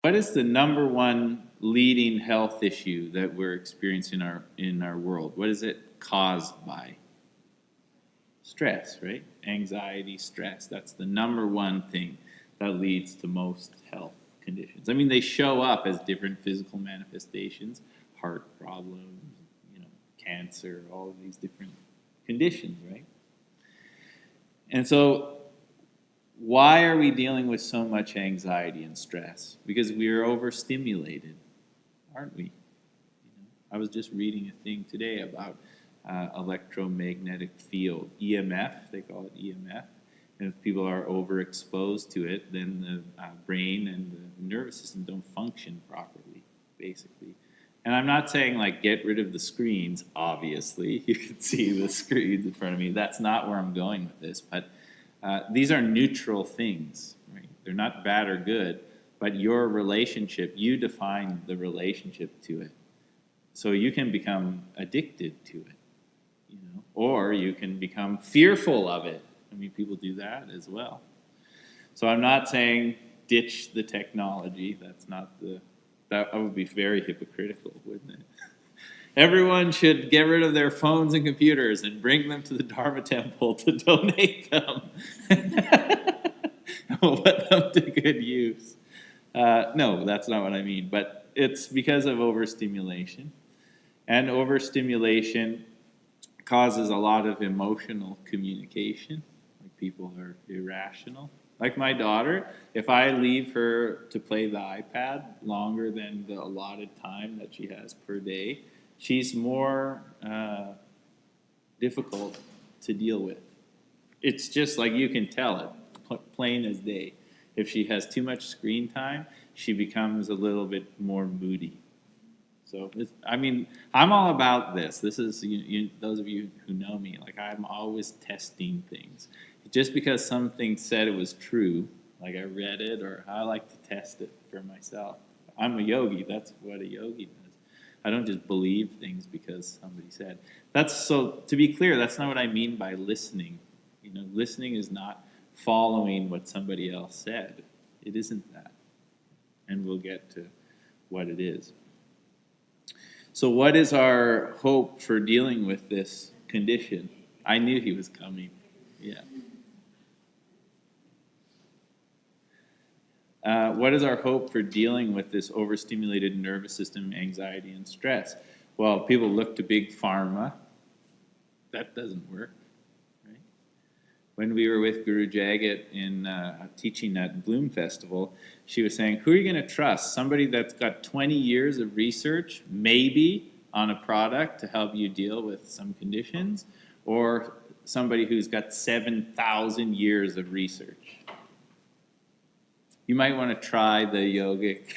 What is the number one leading health issue that we're experiencing in our world? What is it caused by? Stress, right? Anxiety, stress. That's the number one thing that leads to most health conditions. I mean, they show up as different physical manifestations, heart problems, cancer, all of these different conditions, right? And so why are we dealing with so much anxiety and stress? Because we are overstimulated, aren't we? I was just reading a thing today about electromagnetic field, EMF, they call it EMF. And if people are overexposed to it, then the brain and the nervous system don't function properly, basically. And I'm not saying, like, get rid of the screens, obviously. You can see the screens in front of me. That's not where I'm going with this. But these are neutral things, right? They're not bad or good, but your relationship, you define the relationship to it. So you can become addicted to it, or you can become fearful of it. I mean, people do that as well. So I'm not saying ditch the technology. That would be very hypocritical, wouldn't it? Everyone should get rid of their phones and computers and bring them to the Dharma temple to donate them. We'll put them to good use. No, that's not what I mean. But it's because of overstimulation. And overstimulation causes a lot of emotional communication. Like, people are irrational. Like my daughter, if I leave her to play the iPad longer than the allotted time that she has per day, she's more difficult to deal with. It's just like, you can tell it, plain as day. If she has too much screen time, she becomes a little bit more moody. So, I'm all about this. This is, those of you who know me, like, I'm always testing things. Just because something said it was true, like I read it, or I like to test it for myself. I'm a yogi. That's what a yogi does. I don't just believe things because somebody said. So to be clear, that's not what I mean by listening. Listening is not following what somebody else said. It isn't that. And we'll get to what it is. So what is our hope for dealing with this condition? I knew he was coming. Yeah. What is our hope for dealing with this overstimulated nervous system, anxiety, and stress? Well, people look to big pharma. That doesn't work, right? When we were with Guru Jagat in teaching at Bloom Festival, she was saying, who are you going to trust? Somebody that's got 20 years of research, maybe, on a product to help you deal with some conditions, or somebody who's got 7,000 years of research? You might want to try the yogic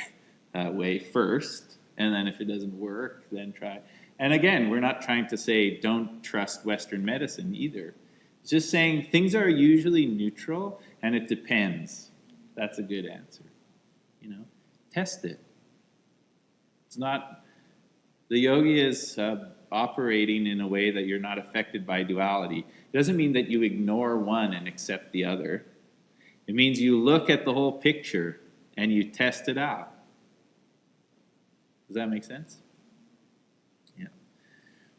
way first, and then if it doesn't work, then try. And again, we're not trying to say don't trust Western medicine either. It's just saying things are usually neutral, and it depends. That's a good answer. Test it. It's not, the yogi is operating in a way that you're not affected by duality. It doesn't mean that you ignore one and accept the other. It means you look at the whole picture and you test it out. Does that make sense? Yeah.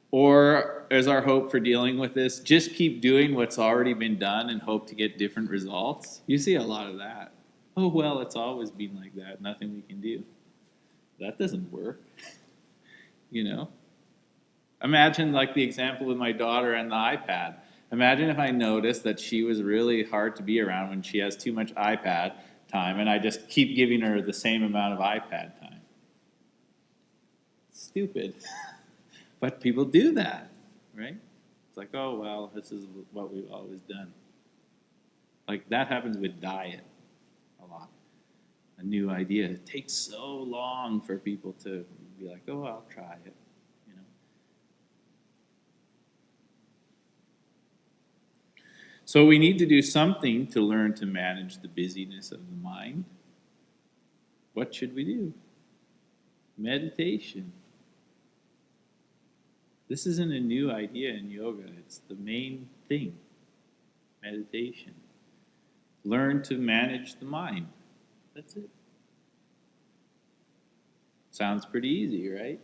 Or is our hope for dealing with this, just keep doing what's already been done and hope to get different results? You see a lot of that. Oh, well, it's always been like that. Nothing we can do. That doesn't work. Imagine, like, the example with my daughter and the iPad. Imagine if I noticed that she was really hard to be around when she has too much iPad time, and I just keep giving her the same amount of iPad time. Stupid. But people do that, right? It's like, oh, well, this is what we've always done. Like, that happens with diet a lot. A new idea. It takes so long for people to be like, oh, I'll try it. So we need to do something to learn to manage the busyness of the mind. What should we do? Meditation. This isn't a new idea in yoga. It's the main thing. Meditation. Learn to manage the mind. That's it. Sounds pretty easy, right?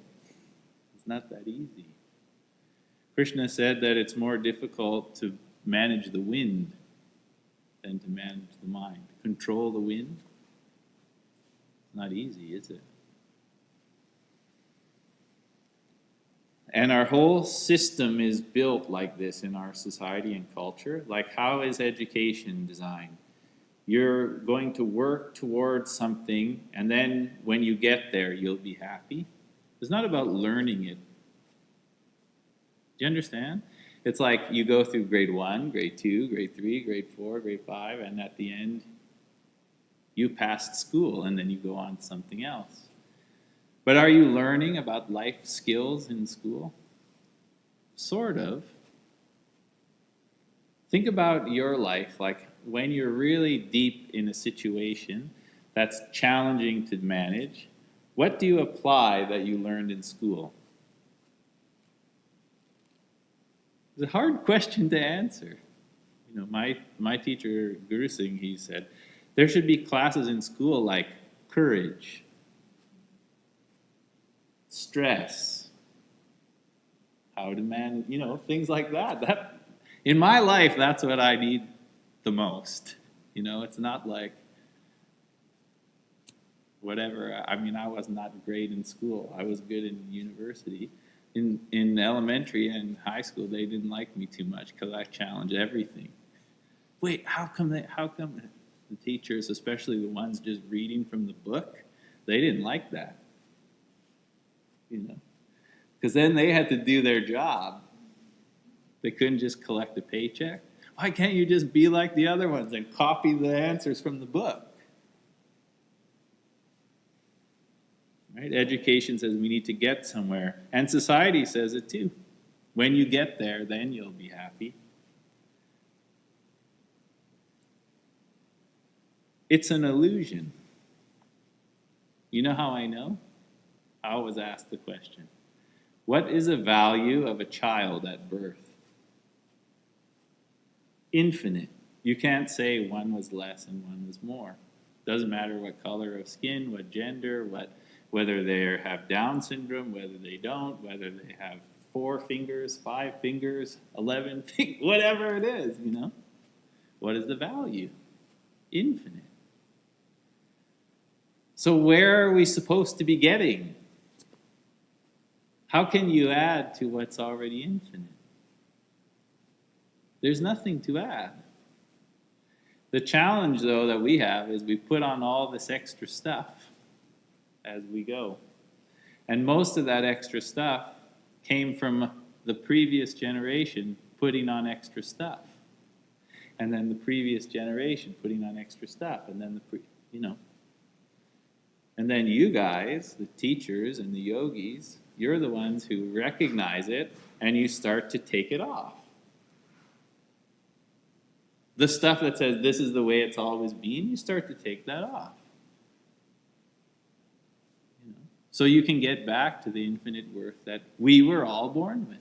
It's not that easy. Krishna said that it's more difficult to manage the wind than to manage the mind. Control the wind? It's not easy, is it? And our whole system is built like this in our society and culture. Like, how is education designed? You're going to work towards something, and then when you get there, you'll be happy. It's not about learning it. Do you understand? It's like you go through grade 1, grade 2, grade 3, grade 4, grade 5, and at the end, you passed school, and then you go on to something else. But are you learning about life skills in school? Sort of. Think about your life, like when you're really deep in a situation that's challenging to manage, what do you apply that you learned in school? It's a hard question to answer. You know, my teacher, Guru Singh, he said, there should be classes in school like courage, stress, how to manage, things like that. That in my life, that's what I need the most. It's not like whatever. I mean, I was not great in school. I was good in university. In elementary and high school, they didn't like me too much because I challenged everything. Wait, how come the teachers, especially the ones just reading from the book, they didn't like that. Because then they had to do their job. They couldn't just collect a paycheck. Why can't you just be like the other ones and copy the answers from the book? Right? Education says we need to get somewhere. And society says it too. When you get there, then you'll be happy. It's an illusion. You know how I know? I was asked the question. What is the value of a child at birth? Infinite. You can't say one was less and one was more. Doesn't matter what color of skin, what gender, whether they have Down syndrome, whether they don't, whether they have 4 fingers, 5 fingers, 11 fingers, whatever it is, What is the value? Infinite. So where are we supposed to be getting? How can you add to what's already infinite? There's nothing to add. The challenge, though, that we have is we put on all this extra stuff as we go. And most of that extra stuff came from the previous generation putting on extra stuff. And then the previous generation putting on extra stuff. And then And then you guys, the teachers and the yogis, you're the ones who recognize it and you start to take it off. The stuff that says this is the way it's always been, you start to take that off. So you can get back to the infinite worth that we were all born with.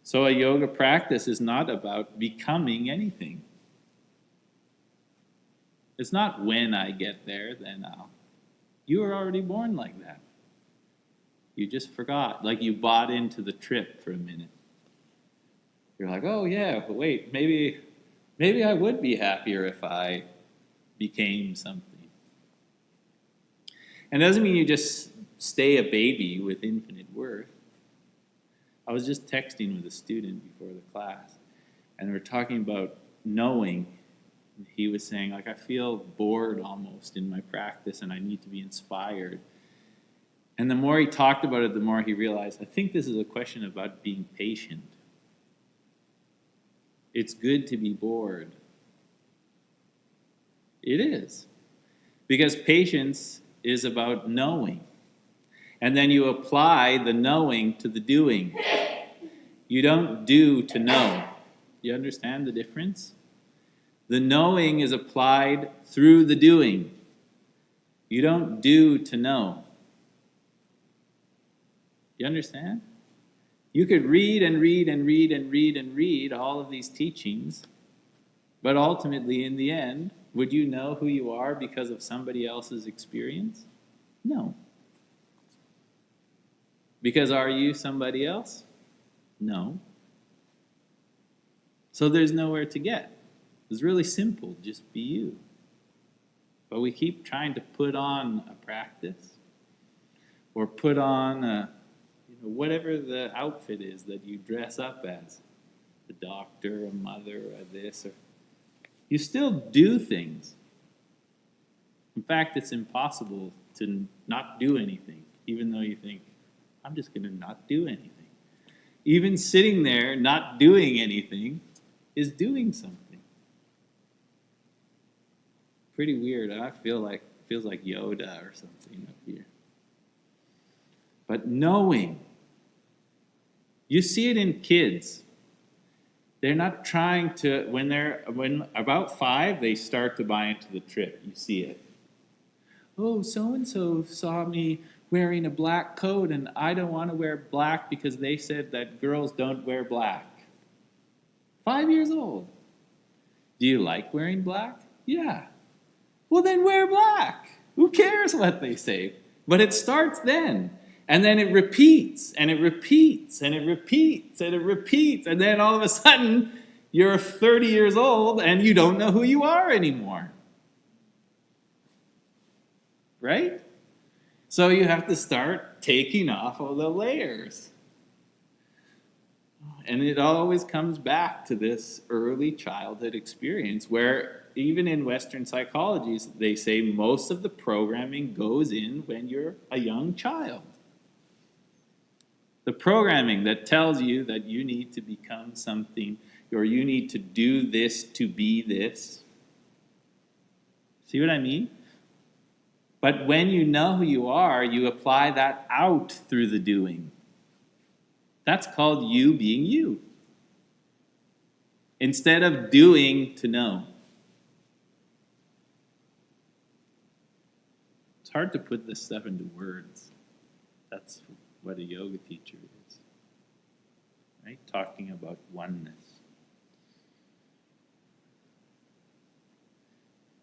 So a yoga practice is not about becoming anything. It's not when I get there, then I'll. You were already born like that. You just forgot. Like you bought into the trip for a minute. You're like, oh yeah, but wait, maybe I would be happier if I became something. And it doesn't mean you just stay a baby with infinite worth. I was just texting with a student before the class, and we were talking about knowing. He was saying, I feel bored almost in my practice, and I need to be inspired. And the more he talked about it, the more he realized, I think this is a question about being patient. It's good to be bored. It is. Because patience is about knowing. And then you apply the knowing to the doing. You don't do to know. You understand the difference? The knowing is applied through the doing. You don't do to know. You understand? You could read and read and read and read and read all of these teachings, but ultimately, in the end, would you know who you are because of somebody else's experience? No. Because are you somebody else? No. So there's nowhere to get. It's really simple. Just be you. But we keep trying to put on a practice or put on whatever the outfit is that you dress up as. A doctor, a mother, a this. Or you still do things. In fact, it's impossible to not do anything, even though you think, I'm just going to not do anything. Even sitting there not doing anything is doing something. Pretty weird. I feel like feels like Yoda or something up here. But knowing, you see it in kids. They're not trying to, when about 5, they start to buy into the trip. You see it. Oh, so-and-so saw me wearing a black coat and I don't want to wear black because they said that girls don't wear black. 5 years old. Do you like wearing black? Yeah. Well, then wear black. Who cares what they say? But it starts then. And then it repeats, and it repeats, and it repeats, and it repeats. And then all of a sudden, you're 30 years old and you don't know who you are anymore. Right? So you have to start taking off all the layers. And it always comes back to this early childhood experience where even in Western psychology, they say most of the programming goes in when you're a young child. The programming that tells you that you need to become something or you need to do this to be this. See what I mean? But when you know who you are, you apply that out through the doing. That's called you being you. Instead of doing to know. It's hard to put this stuff into words. That's what a yoga teacher is. Right? Talking about oneness.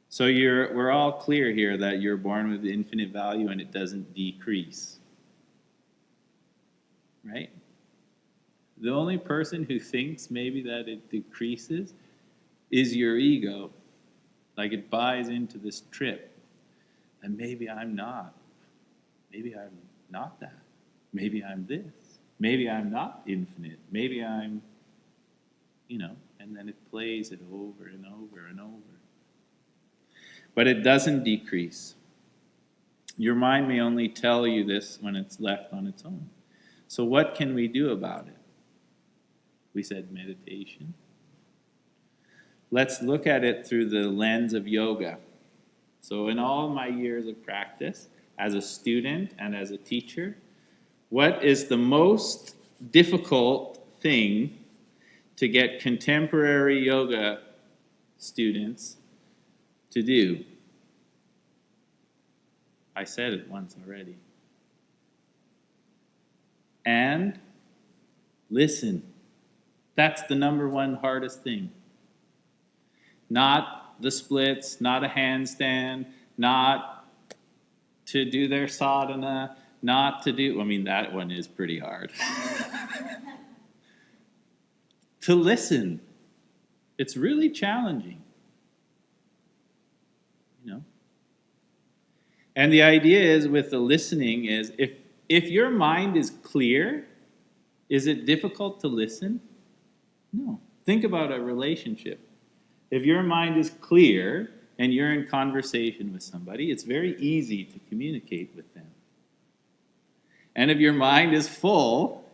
So we're all clear here that you're born with infinite value and it doesn't decrease. Right? The only person who thinks maybe that it decreases is your ego. Like it buys into this trip. And maybe I'm not. Maybe I'm not that. Maybe I'm this. Maybe I'm not infinite. Maybe I'm, and then it plays it over and over and over. But it doesn't decrease. Your mind may only tell you this when it's left on its own. So what can we do about it? We said meditation. Let's look at it through the lens of yoga. So in all my years of practice, as a student and as a teacher, what is the most difficult thing to get contemporary yoga students to do? I said it once already. And listen. That's the number one hardest thing. Not the splits, not a handstand, not to do their sadhana, not to do, that one is pretty hard. To listen. It's really challenging. And the idea is with the listening is if your mind is clear, is it difficult to listen? No. Think about a relationship. If your mind is clear and you're in conversation with somebody, it's very easy to communicate with them. And if your mind is full,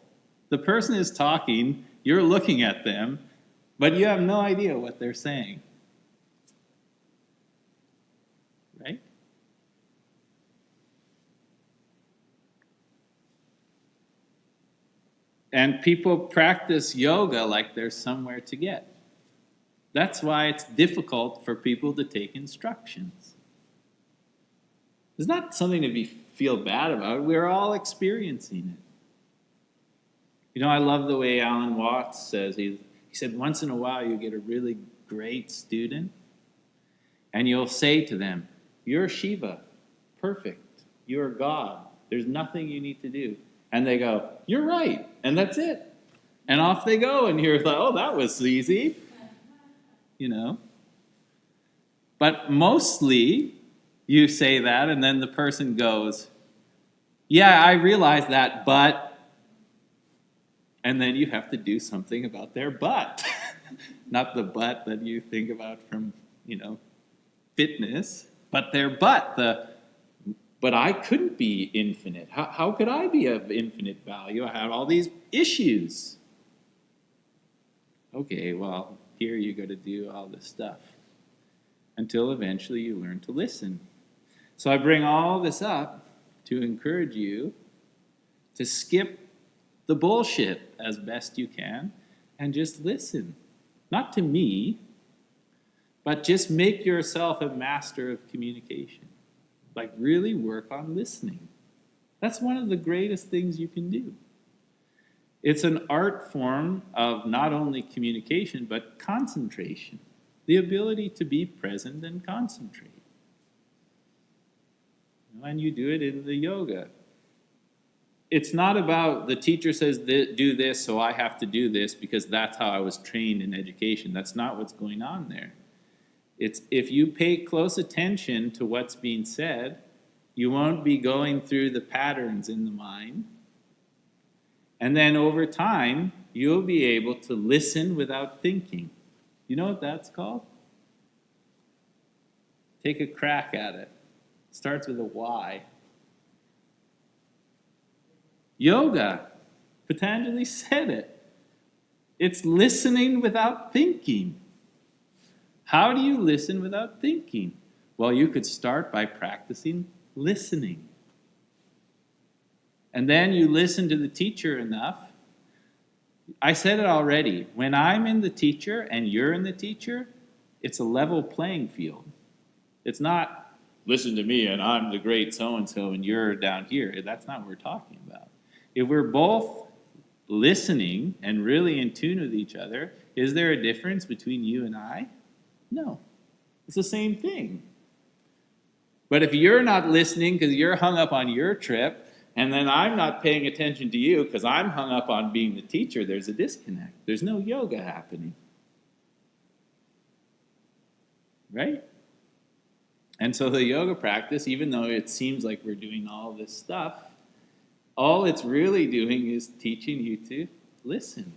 the person is talking, you're looking at them, but you have no idea what they're saying. Right? And people practice yoga like there's somewhere to get. That's why it's difficult for people to take instructions. It's not something to feel bad about. We're all experiencing it. I love the way Alan Watts says, he said, once in a while you get a really great student and you'll say to them, you're Shiva, perfect. You're God. There's nothing you need to do. And they go, you're right. And that's it. And off they go. And you're like, oh, that was easy. You know. But mostly you say that and then the person goes, yeah, I realize that, but, and then you have to do something about their but. Not the but that you think about from, fitness, but their but. But I couldn't be infinite. How could I be of infinite value? I have all these issues. Okay, well, here you got to do all this stuff until eventually you learn to listen. So I bring all this up to encourage you to skip the bullshit as best you can and just listen. Not to me, but just make yourself a master of communication. Like really work on listening. That's one of the greatest things you can do. It's an art form of not only communication, but concentration. The ability to be present and concentrate. And you do it in the yoga. It's not about the teacher says do this, so I have to do this because that's how I was trained in education. That's not what's going on there. It's if you pay close attention to what's being said, you won't be going through the patterns in the mind. And then over time, you'll be able to listen without thinking. You know what that's called? Take a crack at it. Starts with a Y. Yoga. Patanjali said it. It's listening without thinking. How do you listen without thinking? Well, you could start by practicing listening. And then you listen to the teacher enough. I said it already. When I'm in the teacher and you're in the teacher, it's a level playing field. It's not, listen to me and I'm the great so-and-so and you're down here. That's not what we're talking about. If we're both listening and really in tune with each other, is there a difference between you and I? No. It's the same thing. But if you're not listening because you're hung up on your trip, and then I'm not paying attention to you because I'm hung up on being the teacher, there's a disconnect. There's no yoga happening. Right? And so the yoga practice, even though it seems like we're doing all this stuff, all it's really doing is teaching you to listen.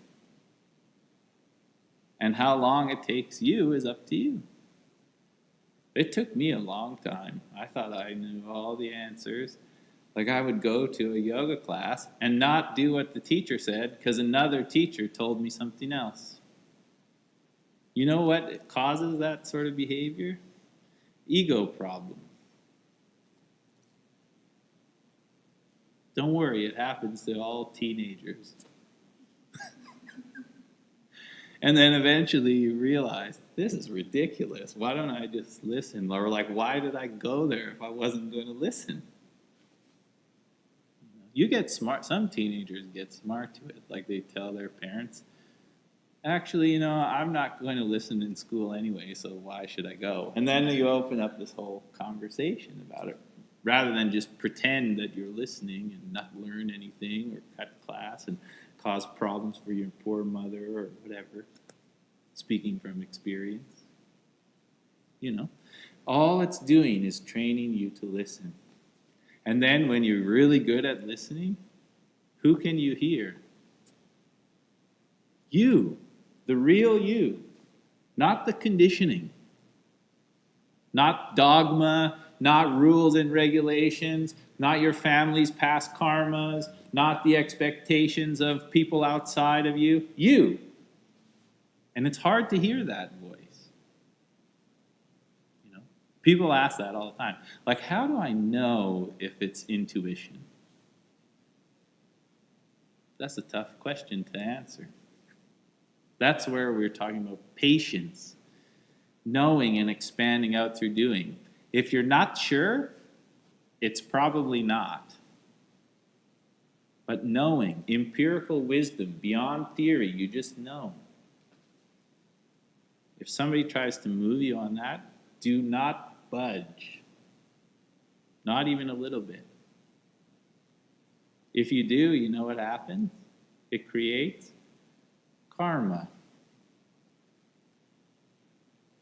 And how long it takes you is up to you. It took me a long time. I thought I knew all the answers. Like I would go to a yoga class and not do what the teacher said because another teacher told me something else. You know what causes that sort of behavior? Ego problem. Don't worry, it happens to all teenagers. And then eventually you realize, this is ridiculous. Why don't I just listen? Or like, why did I go there if I wasn't going to listen? You get smart. Some teenagers get smart to it. Like they tell their parents, actually, I'm not going to listen in school anyway, so why should I go? And then you open up this whole conversation about it, rather than just pretend that you're listening and not learn anything or cut class and cause problems for your poor mother or whatever. Speaking from experience. All it's doing is training you to listen. And then when you're really good at listening, who can you hear? You, the real you, not the conditioning, not dogma, not rules and regulations, not your family's past karmas, not the expectations of people outside of you. You. And it's hard to hear that voice. People ask that all the time. Like, how do I know if it's intuition? That's a tough question to answer. That's where we're talking about patience, knowing and expanding out through doing. If you're not sure, it's probably not. But knowing, empirical wisdom, beyond theory, you just know. If somebody tries to move you on that, do not budge. Not even a little bit. If you do, you know what happens? It creates karma.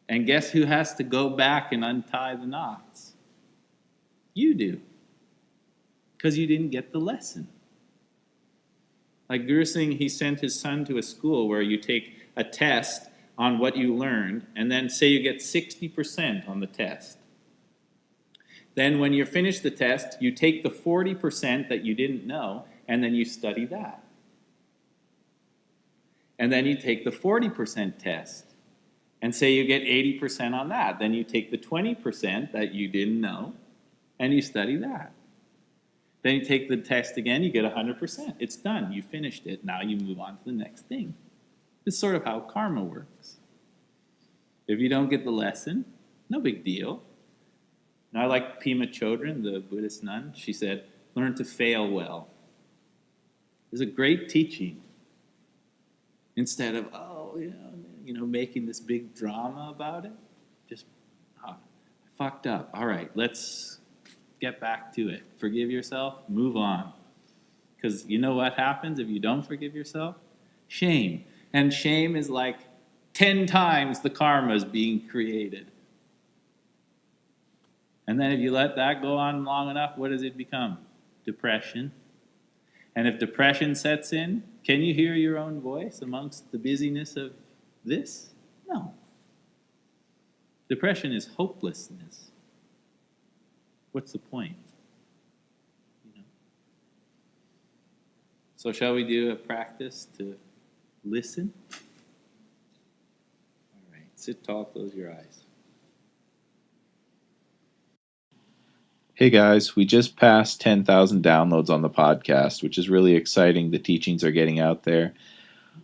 And guess who has to go back and untie the knots? You do. Because you didn't get the lesson. Like Guru Singh, he sent his son to a school where you take a test on what you learned, and then say you get 60% on the test. Then when you finish the test, you take the 40% that you didn't know, and then you study that. And then you take the 40% test, and say you get 80% on that. Then you take the 20% that you didn't know, and you study that. Then you take the test again, you get 100%. It's done. You finished it. Now you move on to the next thing. It's sort of how karma works. If you don't get the lesson, no big deal. Now, I like Pema Chodron, the Buddhist nun. She said, learn to fail well. It's a great teaching. Instead of, making this big drama about it. Just, I fucked up. All right, let's get back to it. Forgive yourself, move on. Because you know what happens if you don't forgive yourself? Shame. And shame is like 10 times the karma is being created. And then if you let that go on long enough, what does it become? Depression. And if depression sets in, can you hear your own voice amongst the busyness of this? No. Depression is hopelessness. What's the point? So shall we do a practice to listen? All right, sit tall, close your eyes. Hey guys, we just passed 10,000 downloads on the podcast, which is really exciting. The teachings are getting out there.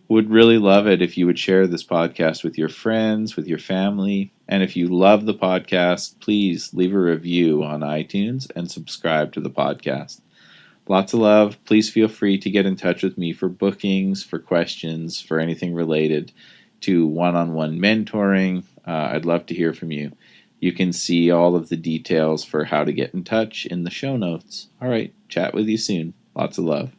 Would really love it if you would share this podcast with your friends, with your family. And if you love the podcast, please leave a review on iTunes and subscribe to the podcast. Lots of love. Please feel free to get in touch with me for bookings, for questions, for anything related to one-on-one mentoring. I'd love to hear from you. You can see all of the details for how to get in touch in the show notes. All right, chat with you soon. Lots of love.